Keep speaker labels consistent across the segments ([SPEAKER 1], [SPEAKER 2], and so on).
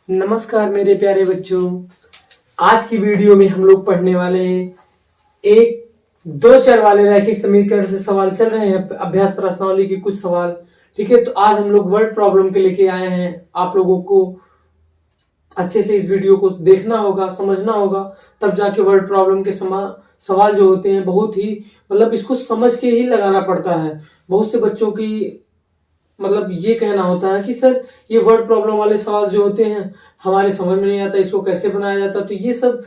[SPEAKER 1] नमस्कार मेरे प्यारे बच्चों। आज की वीडियो में हम लोग पढ़ने वाले हैं एक दो चर वाले रैखिक समीकरण से सवाल चल रहे हैं, अभ्यास प्रश्नावली के कुछ सवाल। ठीक है, तो आज हम लोग वर्ड प्रॉब्लम के लेके आए हैं। आप लोगों को अच्छे से इस वीडियो को देखना होगा, समझना होगा, तब जाके वर्ड प्रॉब्लम के सवाल जो होते हैं बहुत ही इसको समझ के ही लगाना पड़ता है। बहुत से बच्चों की ये कहना होता है कि सर ये वर्ड प्रॉब्लम वाले सवाल जो होते हैं हमारे समझ में नहीं आता, इसको कैसे बनाया जाता। तो ये सब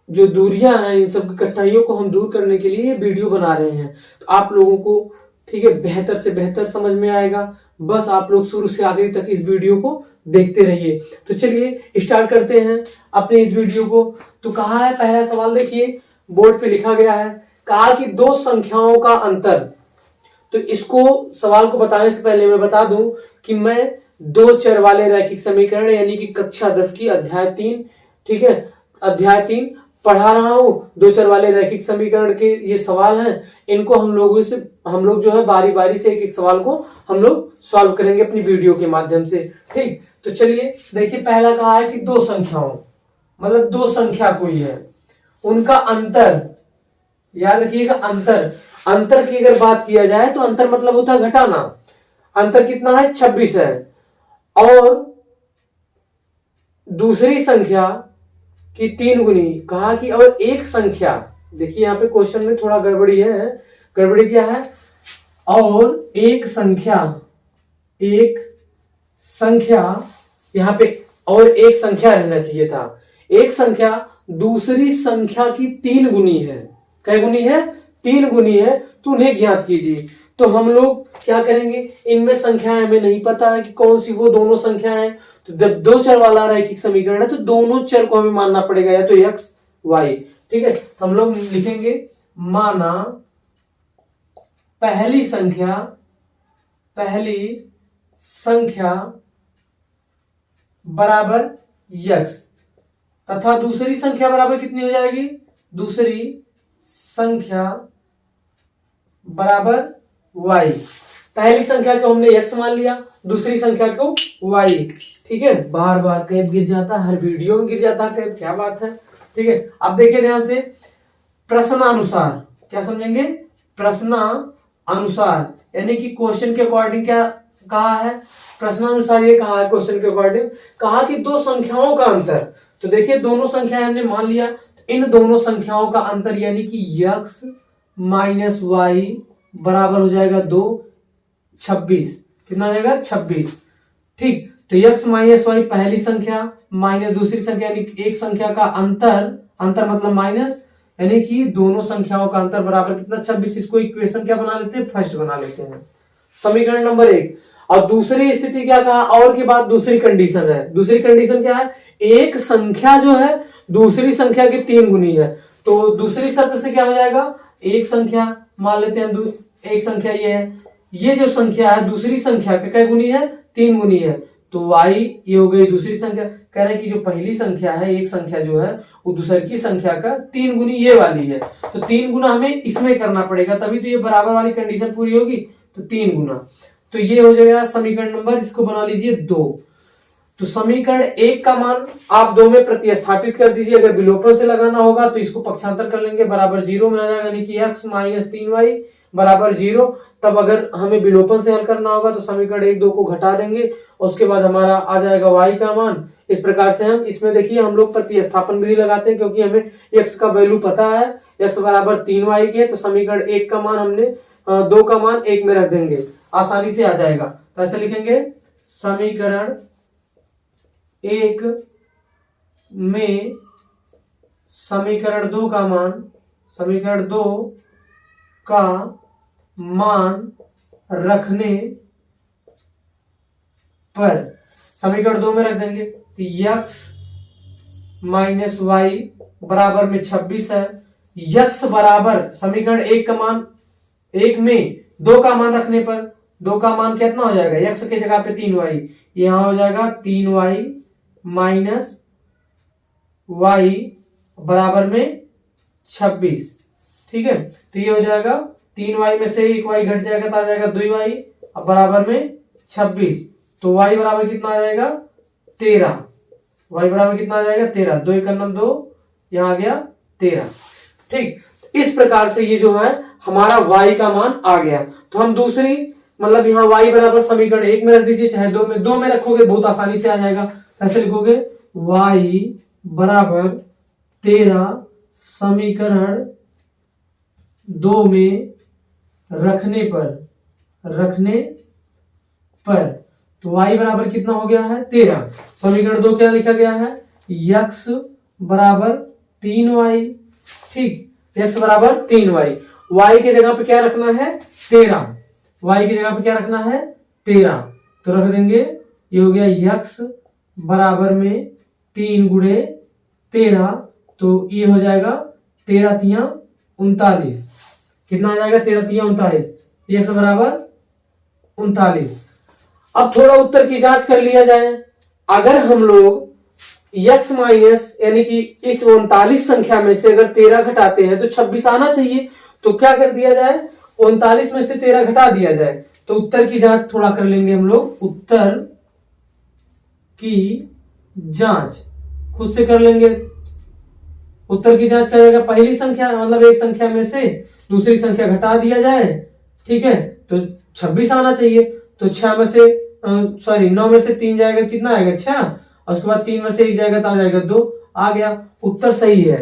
[SPEAKER 1] जो दूरियां हैं, इन सब कठिनाइयों को हम दूर करने के लिए ये वीडियो बना रहे हैं। तो आप लोगों को ठीक है बेहतर से बेहतर समझ में आएगा। बस आप लोग शुरू से आखिरी तक इस वीडियो को देखते रहिए। तो चलिए स्टार्ट करते हैं अपने इस वीडियो को। तो कहा है पहला सवाल, देखिए बोर्ड पे लिखा गया है, कहा कि दो संख्याओं का अंतर। तो इसको सवाल को बताने से पहले मैं बता दूं कि मैं दो चर वाले रैखिक समीकरण यानी कि कक्षा 10 की अध्याय 3, ठीक है, अध्याय 3 पढ़ा रहा हूं। दो चर वाले रैखिक समीकरण के ये सवाल हैं, इनको हम लोग जो है बारी बारी से एक एक सवाल को हम लोग सॉल्व करेंगे अपनी वीडियो के माध्यम से। ठीक, तो चलिए देखिए पहला कहा है कि दो संख्याओं दो संख्या कोई है, उनका अंतर, याद रखिएगा अंतर की अगर बात किया जाए तो अंतर मतलब होता है घटाना। अंतर कितना है? 26 है। और दूसरी संख्या की 3 गुनी। कहा कि और एक संख्या, देखिए यहाँ पे क्वेश्चन में थोड़ा गड़बड़ी है। गड़बड़ी क्या है? और एक संख्या यहाँ पे और एक संख्या रहना चाहिए था। एक संख्या दूसरी संख्या की 3 गुनी है। कै गुनी है? 3 गुनी है। तो उन्हें ज्ञात कीजिए। तो हम लोग क्या करेंगे, इनमें संख्याएं हमें नहीं पता है कि कौन सी वो दोनों संख्याएं। तो जब दो चर वाला रैखिक समीकरण है तो दोनों चर को हमें मानना पड़ेगा, या तो x y। ठीक है, हम लोग लिखेंगे माना पहली संख्या बराबर x तथा दूसरी संख्या बराबर कितनी हो जाएगी? दूसरी संख्या बराबर y। पहली संख्या को हमने x मान लिया, दूसरी संख्या को y। ठीक है, बार बार कैप गिर जाता है, हर वीडियो में गिर जाता है कैप, क्या बात है। ठीक है, अब देखिए ध्यान से, प्रश्नानुसार क्या समझेंगे? प्रश्नानुसार यानी कि क्वेश्चन के अकॉर्डिंग क्या कहा है? प्रश्नानुसार ये कहा है क्वेश्चन के अकॉर्डिंग, कहा कि दो संख्याओं का अंतर। तो देखिए दोनों संख्याएं हमने मान लिया, इन दोनों संख्याओं का अंतर यानी कि x माइनस y बराबर हो जाएगा 2, 26। कितना हो जाएगा? 26। ठीक, तो x माइनस y पहली संख्या माइनस दूसरी संख्या यानी एक संख्या का अंतर मतलब माइनस, यानी कि दोनों संख्याओं का अंतर बराबर कितना? 26। इसको इक्वेशन क्या बना लेते हैं? फर्स्ट बना लेते हैं, समीकरण नंबर 1। और दूसरी स्थिति क्या कहा? और के बाद दूसरी कंडीशन है। दूसरी कंडीशन क्या है? एक संख्या जो है दूसरी संख्या की 3 गुनी है। तो दूसरी शर्त से क्या हो जाएगा? एक संख्या मान लेते हैं, एक संख्या ये है, ये जो संख्या है दूसरी संख्या का क्या गुनी है? 3 गुनी है। तो y ये हो गई दूसरी संख्या। कह रहे हैं कि जो पहली संख्या है, एक संख्या जो है वो दूसरी की संख्या का 3 गुनी ये वाली है। तो 3 गुना हमें इसमें करना पड़ेगा, तभी तो ये बराबर वाली कंडीशन पूरी होगी। तो 3 गुना, तो ये हो जाएगा समीकरण नंबर, इसको बना लीजिए 2। तो समीकरण 1 का मान आप 2 में प्रतिस्थापित कर दीजिए। अगर विलोपन से लगाना होगा तो इसको पक्षांतर कर लेंगे, बराबर 0 में आ जाएगा, यानी कि x माइनस 3y बराबर 0। तब अगर हमें विलोपन से हल करना होगा तो समीकरण 1 2 को घटा देंगे, और उसके बाद हमारा आ जाएगा y का मान। इस प्रकार से हम इसमें देखिए हम लोग प्रतिस्थापन भी लगाते हैं, क्योंकि हमें x का वैल्यू पता है, x बराबर 3y के। तो समीकरण 1 का मान हमने 2 का मान 1 में रख देंगे, आसानी से आ जाएगा। तो ऐसे लिखेंगे समीकरण 1 में समीकरण 2 का मान रखने पर, समीकरण 2 में रख देंगे तो x माइनस y बराबर में 26 है। x बराबर समीकरण 1 का मान 1 में 2 का मान रखने पर, 2 का मान कितना हो जाएगा? x की जगह पे 3y, यहां हो जाएगा 3y माइनस y बराबर में 26। ठीक है, तो ये हो जाएगा 3y में से 1y घट जाएगा तो आ जाएगा 2y, अब बराबर में 26। तो y बराबर कितना आ जाएगा? 13। y बराबर कितना आ जाएगा 13, 2 1 2, यहाँ आ गया 13। ठीक, इस प्रकार से ये जो है हमारा y का मान आ गया। तो हम दूसरी मतलब यहाँ y बराबर समीकरण 1 में रख दीजिए, चाहे 2 में रखोगे बहुत आसानी से आ जाएगा। ऐसे लिखोगे y बराबर 13 समीकरण 2 में रखने पर तो y बराबर कितना हो गया है 13। समीकरण 2 क्या लिखा गया है, x बराबर 3y। ठीक, x बराबर 3y, y के जगह पे क्या रखना है 13, y की जगह पे क्या रखना है 13, तो रख देंगे ये हो गया x बराबर में 3 गुणे 13, तो ये हो जाएगा 13 तिया 39। कितना आ जाएगा 13 तिया 39, x बराबर 39। अब थोड़ा उत्तर की जांच कर लिया जाए। अगर हम लोग x माइनस यानी कि इस 39 संख्या में से अगर 13 घटाते हैं तो 26 आना चाहिए। तो क्या कर दिया जाए, 39 में से 13 घटा दिया जाए। तो उत्तर की जांच थोड़ा कर लेंगे हम लोग। उत्तर की जांच खुद से कर लेंगे। उत्तर की जांच क्या जाएगा, पहली संख्या मतलब एक संख्या में से दूसरी संख्या घटा दिया जाए। ठीक है, तो 26 आना चाहिए। तो 6 में से 9 में से 3 जाएगा, कितना आएगा 6, और उसके बाद 3 में से 1 जाएगा तो आ जाएगा 2, आ गया, उत्तर सही है।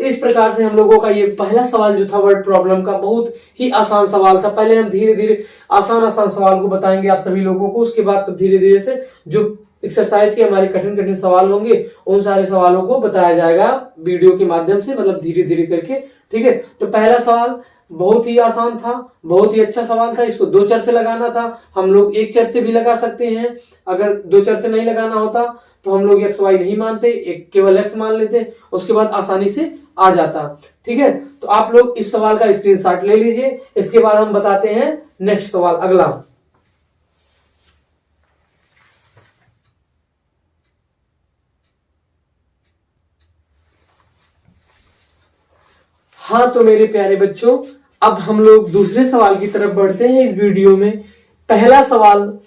[SPEAKER 1] तो इस प्रकार से हम लोगों का ये पहला सवाल जो था वर्ड प्रॉब्लम का बहुत ही आसान सवाल था। पहले हम धीरे धीरे आसान सवाल को बताएंगे आप सभी लोगों को, उसके बाद धीरे धीरे से जो एक्सरसाइज के हमारे कठिन सवाल होंगे उन सारे सवालों को बताया जाएगा वीडियो के माध्यम से, मतलब धीरे धीरे करके। ठीक है, तो पहला सवाल बहुत ही आसान था, बहुत ही अच्छा सवाल था। इसको 2 चर से लगाना था, हम लोग 1 चर से भी लगा सकते हैं। अगर 2 चर से नहीं लगाना होता तो हम लोग x y नहीं मानते, एक केवल x मान लेते, उसके बाद आसानी से आ जाता। ठीक है, तो आप लोग इस सवाल का स्क्रीनशॉट ले लीजिए। इसके बाद हम बताते हैं नेक्स्ट सवाल अगला। हाँ, तो मेरे प्यारे बच्चों, अब हम लोग दूसरे सवाल की तरफ बढ़ते हैं इस वीडियो में। पहला सवाल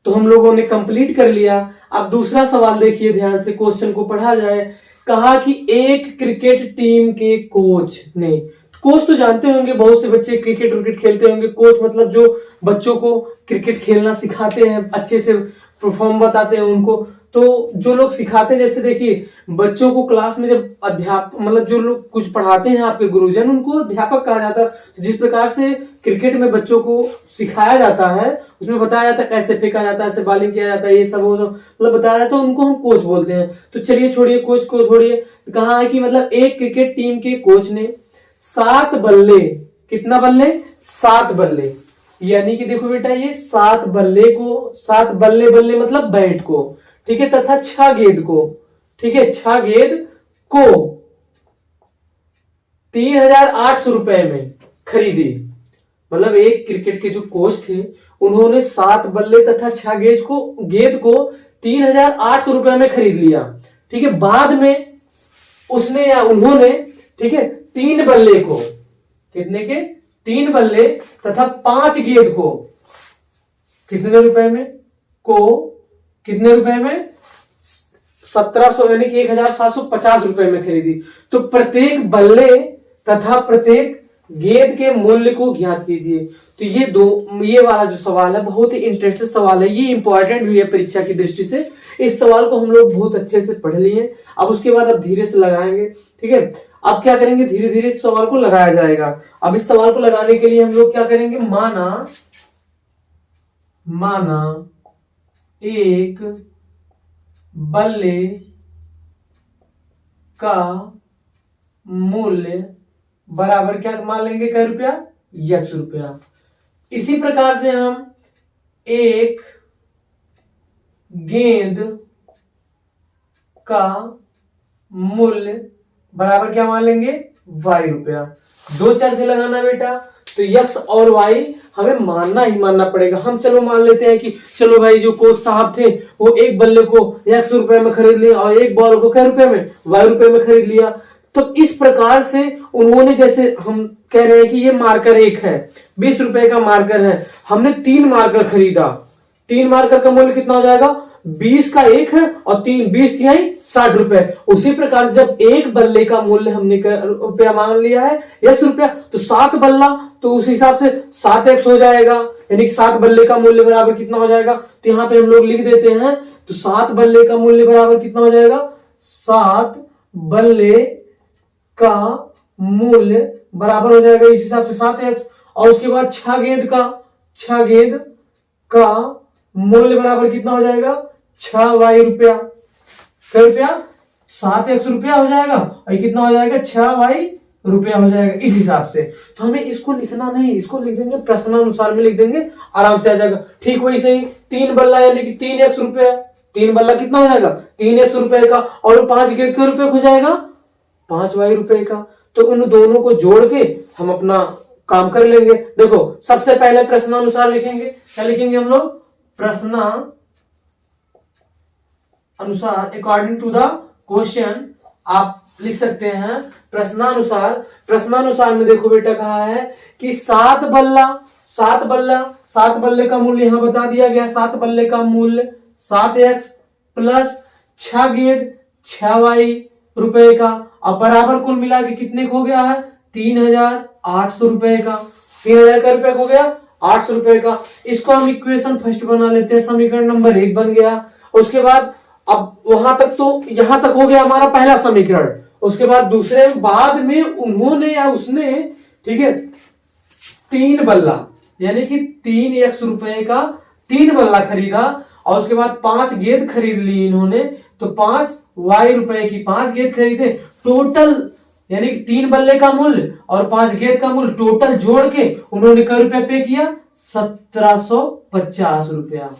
[SPEAKER 1] तो हम लोगों ने कंप्लीट कर लिया। अब दूसरा सवाल देखिए ध्यान से, क्वेश्चन को पढ़ा जाए। कहा कि एक क्रिकेट टीम के कोच ने, कोच तो जानते होंगे, बहुत से बच्चे क्रिकेट खेलते होंगे। कोच मतलब जो बच्चों को क्रिकेट खेलना सिखाते हैं, अच्छे से परफॉर्म बताते हैं उनको। तो जो लोग सिखाते हैं, जैसे देखिए बच्चों को क्लास में जब अध्यापक मतलब जो लोग कुछ पढ़ाते हैं आपके गुरुजन, उनको अध्यापक कहा जाता है। जिस प्रकार से क्रिकेट में बच्चों को सिखाया जाता है, उसमें बताया जाता है कैसे फेंका जाता है, कैसे बॉलिंग किया जाता है, ये सब मतलब बताया जाता है, उनको हम कोच बोलते हैं। तो चलिए छोड़िए कोच को छोड़िए, कहा है कि मतलब एक क्रिकेट टीम के कोच ने 7 बल्ले, कितना बल्ले 7 बल्ले, यानी कि देखो बेटा ये 7 बल्ले को, 7 बल्ले बल्ले मतलब बैट को, ठीक है, तथा 6 गेंद को, ठीक है, 6 गेंद को 3,800 रुपए में खरीदी। मतलब एक क्रिकेट के जो कोच थे उन्होंने 7 बल्ले तथा 6 गेंद को 3,800 रुपए में खरीद लिया। ठीक है, बाद में उसने या उन्होंने, ठीक है, 3 बल्ले को, कितने के 3 बल्ले तथा 5 गेंद को कितने रुपए में, को कितने रुपए में 1700 यानी कि 1,750 रुपए में खरीदी। तो प्रत्येक बल्ले तथा प्रत्येक गेंद के मूल्य को ज्ञात कीजिए। तो ये वाला जो सवाल है बहुत ही इंटरेस्टिंग सवाल है, ये इंपॉर्टेंट भी है परीक्षा की दृष्टि से। इस सवाल को हम लोग बहुत अच्छे से पढ़ लिए। अब उसके बाद अब धीरे से लगाएंगे। ठीक है, अब क्या करेंगे, धीरे धीरे इस सवाल को लगाया जाएगा। अब इस सवाल को लगाने के लिए हम लोग क्या करेंगे, माना एक बल्ले का मूल्य बराबर क्या मान लेंगे, क्या रुपया, x रुपया। इसी प्रकार से हम एक गेंद का मूल्य बराबर क्या मान लेंगे, y रुपया। 2 चर से लगाना बेटा, तो x और y हमें मानना ही मानना पड़ेगा। हम चलो मान लेते हैं कि चलो भाई जो कोच साहब थे वो एक बल्ले को x रुपए में खरीद लिया और एक बॉल को क्या रुपए में, y रुपए में खरीद लिया। तो इस प्रकार से उन्होंने, जैसे हम कह रहे हैं कि ये मार्कर 1 है, 20 रुपए का मार्कर है, हमने 3 मार्कर खरीदा। 3 मार्कर का मूल्य कितना हो जाएगा, 20 का 1 है और 3 20 तिहाई 60 रुपए। उसी प्रकार से जब एक बल्ले का मूल्य हमने रुपया मान लिया है 100 रुपया, तो 7 बल्ला, तो उस हिसाब से 7x हो जाएगा, यानी कि 7 बल्ले का मूल्य बराबर कितना हो जाएगा, तो यहाँ पे हम लोग लिख देते हैं, तो 7 बल्ले का मूल्य बराबर कितना हो जाएगा, 7 बल्ले का मूल्य बराबर हो जाएगा इस हिसाब से 7x। और उसके बाद 6 गेंद का मूल्य बराबर कितना हो जाएगा, 6y रुपया। क्या रुपया, 7x रुपया हो जाएगा, और कितना हो जाएगा, 6y रुपया हो जाएगा इस हिसाब से। तो हमें इसको लिखना नहीं, इसको लिख देंगे प्रश्नानुसार में लिख देंगे, आराम से आ जाएगा। ठीक वही सही 3 बल्ला यानी कि 3x रुपया, 3 बल्ला कितना हो जाएगा, 3x रुपए का, और 5 गेंद के रुपए हो जाएगा 5y रुपए का। तो उन दोनों को जोड़ के हम अपना काम कर लेंगे। देखो सबसे पहले प्रश्नानुसार लिखेंगे, क्या लिखेंगे हम लोग, प्रश्नानुसार अकॉर्डिंग टू द क्वेश्चन आप लिख सकते हैं प्रश्नानुसार। प्रश्नानुसार में देखो बेटा कहा है कि 7 बल्ले का मूल्य यहां बता दिया गया, 7 बल्ले का मूल्य 7x प्लस 6 गेंद 6y रुपए का, अब बराबर कुल मिला के कितने को हो गया है, 3800 रुपए का। 3000 का रुपए हो गया 800 रुपए का। इसको हम इक्वेशन फर्स्ट बना लेते हैं, समीकरण नंबर 1 बन गया। उसके बाद अब वहां तक तो यहां तक हो गया हमारा पहला समीकरण। उसके बाद दूसरे बाद में उन्होंने या उसने, ठीक है, 3 बल्ला यानी कि 3x रुपए का 3 बल्ला खरीदा, और उसके बाद 5 गेंद खरीद ली इन्होंने, तो 5y रुपए की 5 गेंद खरीदे। टोटल यानी कि 3 बल्ले का मूल्य और 5 गेंद का मूल्य टोटल जोड़ के उन्होंने क्या रुपया पे किया, 1750 रुपया।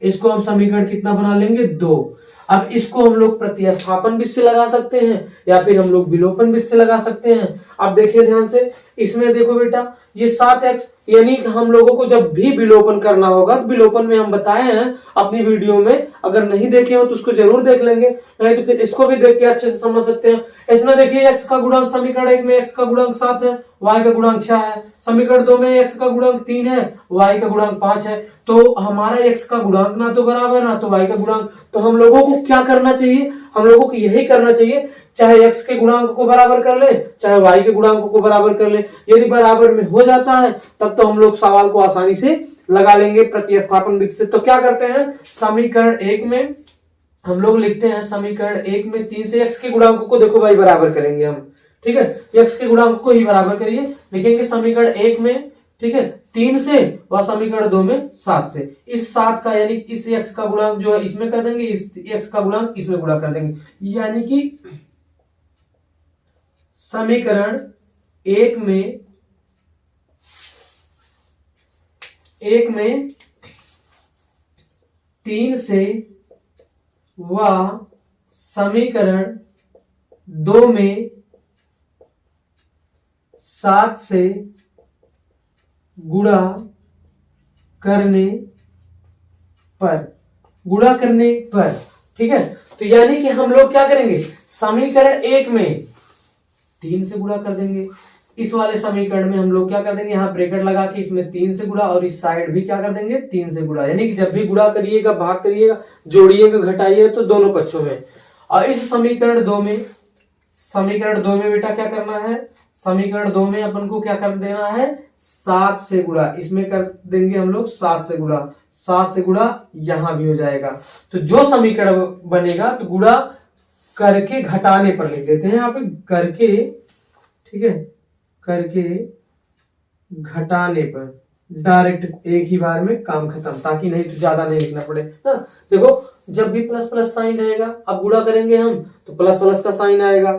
[SPEAKER 1] इसको हम समीकरण कितना बना लेंगे, 2। अब इसको हम लोग प्रतिस्थापन विधि से लगा सकते हैं या फिर हम लोग विलोपन विधि से लगा सकते हैं। अब देखिए ध्यान से, इसमें देखो बेटा ये 7x, यानी कि हम लोगों को जब भी विलोपन करना होगा, तो विलोपन में हम बताए हैं अपनी वीडियो में, अगर नहीं देखे हो तो उसको जरूर देख लेंगे, नहीं तो फिर इसको भी देख के अच्छे से समझ सकते हैं। इसमें देखिए x का गुणांक समीकरण 1 में x का गुणांक 7 है, y का गुणांक 6 है, समीकरण 2 में x का गुणांक 3 है, y का गुणांक 5 है। तो हमारा x का गुणांक ना तो बराबर ना तो y का गुणांक, तो हम लोगों को क्या करना चाहिए, हम लोगों को यही करना चाहिए, चाहे x के गुणांक को बराबर कर ले चाहे y के गुणांक को बराबर कर ले। यदि बराबर में हो जाता है तब तो हम लोग सवाल को आसानी से लगा लेंगे प्रतिस्थापन विधि से। तो क्या करते हैं, समीकरण 1 में हम लोग लिखते हैं, समीकरण 1 में 3 से x के गुणांक को देखो भाई बराबर करेंगे हम, ठीक है, x के गुणांक को ही बराबर करिए, लिखेंगे समीकरण 1 में, ठीक है, 3 से, व समीकरण 2 में 7 से। इस 7 का यानी इस x का गुणांक जो है इसमें कर देंगे, इस x का गुणांक इसमें गुणा कर देंगे, यानी कि समीकरण 1 में 3 से व समीकरण 2 में 7 से गुणा करने पर, ठीक है। तो यानी कि हम लोग क्या करेंगे, समीकरण 1 में 3 से गुणा कर देंगे, इस वाले समीकरण में हम लोग क्या कर देंगे, यहाँ ब्रैकेट लगा के इसमें 3 से गुणा, और इस साइड भी क्या कर देंगे 3 से गुणा, यानी कि जब भी गुणा करिएगा, भाग करिएगा, जोड़िएगा, घटाइएगा, तो दोनों पक्षों में। और इस समीकरण 2 में बेटा क्या करना है, समीकरण 2 में अपन को क्या कर देना है, 7 से गुणा, इसमें कर देंगे हम लोग 7 से गुणा, 7 से गुणा यहां भी हो जाएगा। तो जो समीकरण बनेगा तो गुणा करके घटाने पर लिख देते हैं यहाँ पे, करके, ठीक है, करके घटाने पर, डायरेक्ट एक ही बार में काम खत्म, ताकि नहीं तो ज्यादा नहीं लिखना पड़े ना। देखो जब भी प्लस प्लस साइन रहेगा, अब गुणा करेंगे हम तो प्लस प्लस का साइन आएगा।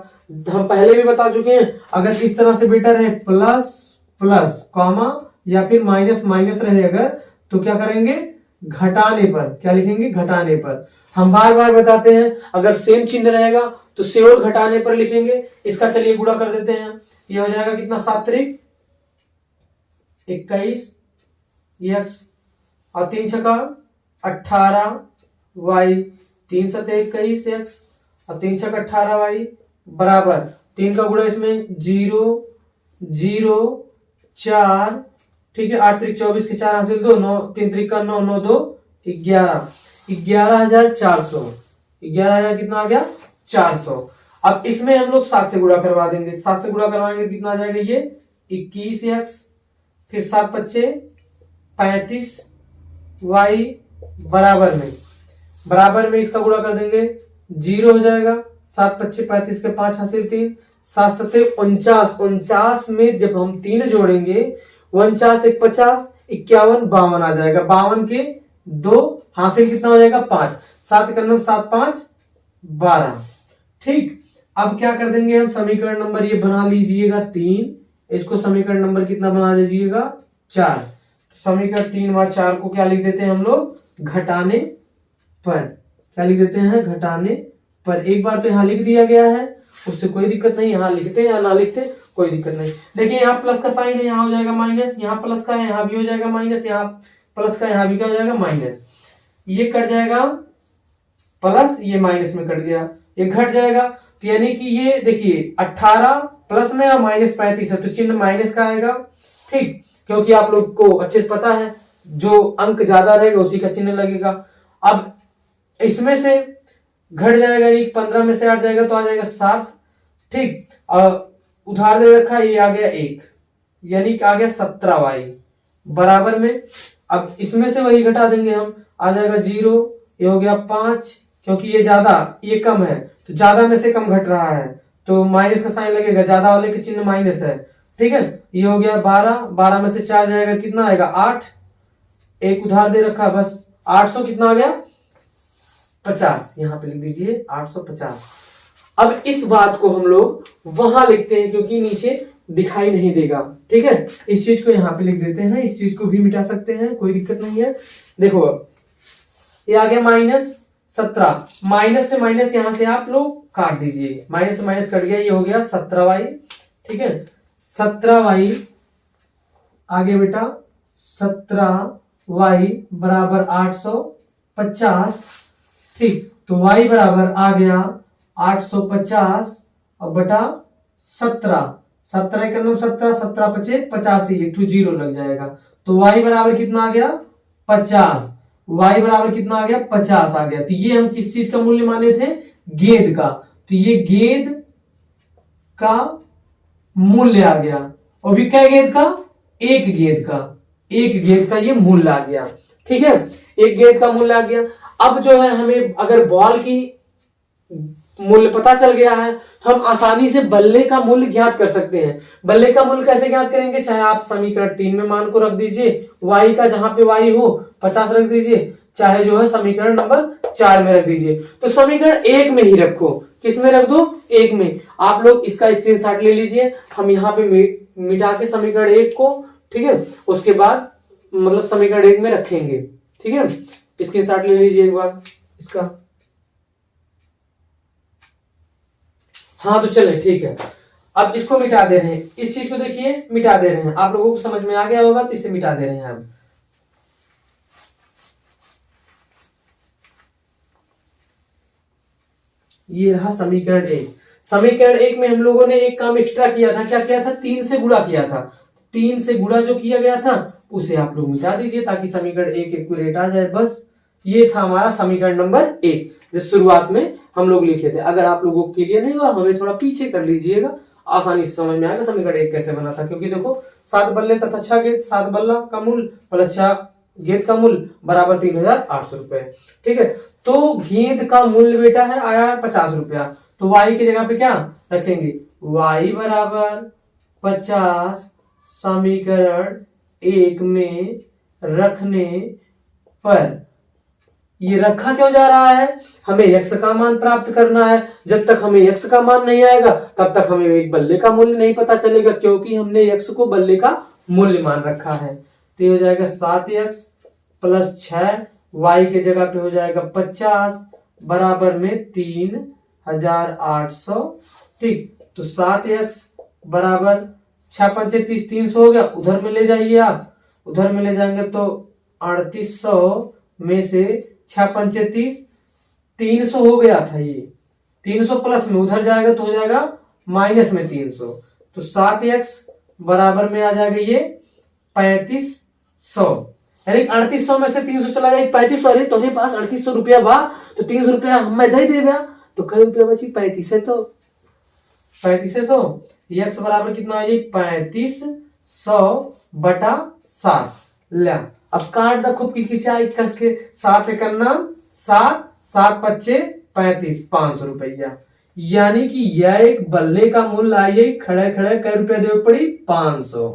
[SPEAKER 1] हम पहले भी बता चुके हैं, अगर इस तरह से बेटा रहे प्लस प्लस कॉमा या फिर माइनस माइनस रहे अगर, तो क्या करेंगे, घटाने पर, क्या लिखेंगे, घटाने पर। हम बार बार बताते हैं, अगर सेम चिन्ह रहेगा तो से और घटाने पर लिखेंगे। इसका चलिए गुणा कर देते हैं, ये हो जाएगा कितना, 7 त्रिक 21 x और 3 छका 18 y, 3 सते 21 x और 3 छका 18 y बराबर 3 का गुणा इसमें 0 0 4, ठीक है, 8 त्रिक 24 के 4 हासिल 2, 9 3 त्रिक का 9 9 2 11, 11,400, 11,000 कितना आ गया, 400। अब इसमें हम लोग 7 से गुणा करवा देंगे, 7 से गुणा करवाएंगे कितना आ जाएगा ये 21x, फिर 7 पच्चे 35 y बराबर में इसका गुणा कर देंगे 0 हो जाएगा। 7 पच्चे 35 के 5 हासिल 3, 7 सत्ते 49, 49 में जब हम 3 जोड़ेंगे 49 1 50 51 52 आ जाएगा, 52 के 2 हासिल कितना हो जाएगा 5, 7 का 7 5 12। ठीक, अब क्या कर देंगे हम, समीकरण नंबर ये बना लीजिएगा 3, इसको समीकरण नंबर कितना बना लीजिएगा 4। तो समीकरण 3 व 4 को क्या लिख देते हैं हम लोग, घटाने पर। क्या लिख देते हैं, घटाने पर। एक बार तो यहाँ लिख दिया गया है, उससे कोई दिक्कत नहीं, यहाँ लिखते या ना लिखते कोई दिक्कत नहीं। देखिए यहाँ प्लस का साइन है, यहाँ हो जाएगा माइनस, यहाँ प्लस का है यहाँ भी हो जाएगा माइनस, यहाँ प्लस का यहाँ भी क्या हो जाएगा माइनस, ये कट जाएगा प्लस, ये माइनस में कट गया, ये घट जाएगा। तो यानी कि ये देखिए 18 प्लस में और माइनस 35 है, तो चिन्ह माइनस का आएगा। ठीक, क्योंकि आप लोग को अच्छे से पता है जो अंक ज्यादा रहेगा उसी का चिन्ह लगेगा। अब इसमें से घट जाएगा, एक 15 में से 8 जाएगा तो आ जाएगा 7। ठीक, उधार दे रखा ये आ गया 1, यानी कि आ गया 17y बराबर में। अब इसमें से वही घटा देंगे हम, आ जाएगा 0, ये हो गया 5, क्योंकि ये ज्यादा ये कम है तो ज्यादा में से कम घट रहा है तो माइनस का साइन लगेगा, ज्यादा वाले के चिन्ह माइनस है। ठीक है, ये हो गया 12, 12 में से 4 जाएगा कितना आएगा 8, एक उधार दे रखा बस 800 कितना आ गया 50, यहां पे लिख दीजिए 850। अब इस बात को हम लोग वहां लिखते हैं क्योंकि नीचे दिखाई नहीं देगा। ठीक है, इस चीज को यहाँ पे लिख देते हैं, इस चीज को भी मिटा सकते हैं, कोई दिक्कत नहीं है। देखो अब ये आ गया -17, माइनस से माइनस यहां से आप लोग काट दीजिए, माइनस से माइनस कट गया, ये हो गया 17y। ठीक है, 17y आगे बेटा 17y बराबर 850। ठीक, तो y बराबर आ गया 850 और बटा 17, 17 के 17, 17 पचे 85, एक 0 लग जाएगा, तो y बराबर कितना आ गया 50, y बराबर कितना आ गया 50 आ गया। तो ये हम किस चीज का मूल्य माने थे, गेंद का, तो ये गेंद का मूल्य आ गया, और भी क्या गेंद का, एक गेंद का, एक गेंद का ये मूल्य आ गया। ठीक है, एक गेंद का मूल्य आ गया। अब जो है हमें अगर बॉल की मूल्य पता चल गया है तो हम आसानी से बल्ले का मूल्य ज्ञात कर सकते हैं। बल्ले का मूल्य कैसे ज्ञात करेंगे, चाहे आप समीकरण 3 में मान को रख दीजिए, y का जहां पे y हो 50 रख दीजिए, चाहे जो है समीकरण नंबर 4 में रख दीजिए। तो समीकरण 1 में ही रखो, किस में रख दो, 1 में। आप लोग इसका स्क्रीनशॉट ले लीजिए, हम यहाँ पे मिटा के समीकरण 1 को, ठीक है, उसके बाद मतलब समीकरण 1 में रखेंगे। ठीक है, स्क्रीनशॉट ले लीजिए एक बार इसका। हाँ तो चले, ठीक है, अब इसको मिटा दे रहे हैं, इस चीज को देखिए मिटा दे रहे हैं, आप लोगों को समझ में आ गया होगा तो इसे मिटा दे रहे हैं हम। ये रहा समीकरण 1। समीकरण 1 में हम लोगों ने एक काम एक्स्ट्रा किया था, क्या किया था, 3 से गुणा किया था। 3 से गुणा जो किया गया था उसे आप लोग मिटा दीजिए ताकि समीकरण 1 एक्यूरेट आ जाए। बस ये था हमारा समीकरण नंबर 1 जो शुरुआत में हम लोग लिखे थे। अगर आप लोगों को क्लियर नहीं हुआ हमें थोड़ा पीछे कर लीजिएगा, आसानी से समझ में आएगा समीकरण 1 कैसे बना था। क्योंकि देखो 7 बल्ले तथा 6 गेंद, 7 बल्ला का मूल्य प्लस 6 गेंद का मूल्य बराबर 3800 रुपए। ठीक है, तो गेंद का मूल्य बेटा है आया 50 रुपया, तो y की जगह पे क्या रखेंगे, y बराबर 50 समीकरण 1 में रखने पर। ये रखा क्यों जा रहा है, हमें x का मान प्राप्त करना है। जब तक हमें x का मान नहीं आएगा तब तक हमें एक बल्ले का मूल्य नहीं पता चलेगा, क्योंकि हमने x को बल्ले का मूल्य मान रखा है। तो ये हो जाएगा 7x प्लस 6, y के जगह पे हो जाएगा 50 बराबर में 3800। ठीक, तो 7x बराबर 6 पंचे 30, 300 हो गया, उधर में ले जाइए आप, उधर में ले जाएंगे तो 3800 में से 6 पंचे 30, 300 हो गया था। ये 300 प्लस में उधर जाएगा तो हो जाएगा माइनस में 300, तो 7x बराबर में आ जाएगा ये 3500, यानी 3800 में से 300 चला जाएगा 3500। अरे तुम्हारे पास 3800 रुपया बा तो 300 रुपया मैं दे देगा, तो कई रुपया बची 3500। तो 3500 x बराबर कितना आ जाए 3500 बटा 7। ला अब काट द खूब किस किस आई कस के 7 एकन्ना 7 7 पच्चे 35 500 रुपया। यानी कि यह एक बल्ले का मूल्य आई खड़े खड़े कई रुपया देवे पड़ी 500।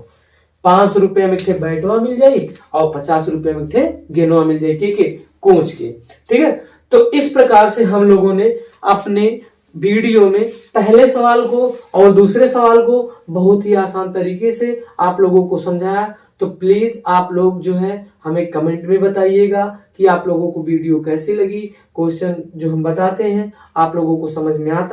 [SPEAKER 1] 500 रुपया में थे बैटवा मिल जाये और 50 रुपया में थे गेनवा मिल जाये के कोच के। ठीक है, तो इस प्रकार से हम लोगों ने अपने वीडियो में पहले सवाल को और दूसरे सवाल को बहुत ही आसान तरीके से आप लोगों को समझाया। तो प्लीज आप लोग जो है हमें कमेंट में बताइएगा कि आप लोगों को वीडियो कैसी लगी, क्वेश्चन जो हम बताते हैं आप लोगों को समझ में आता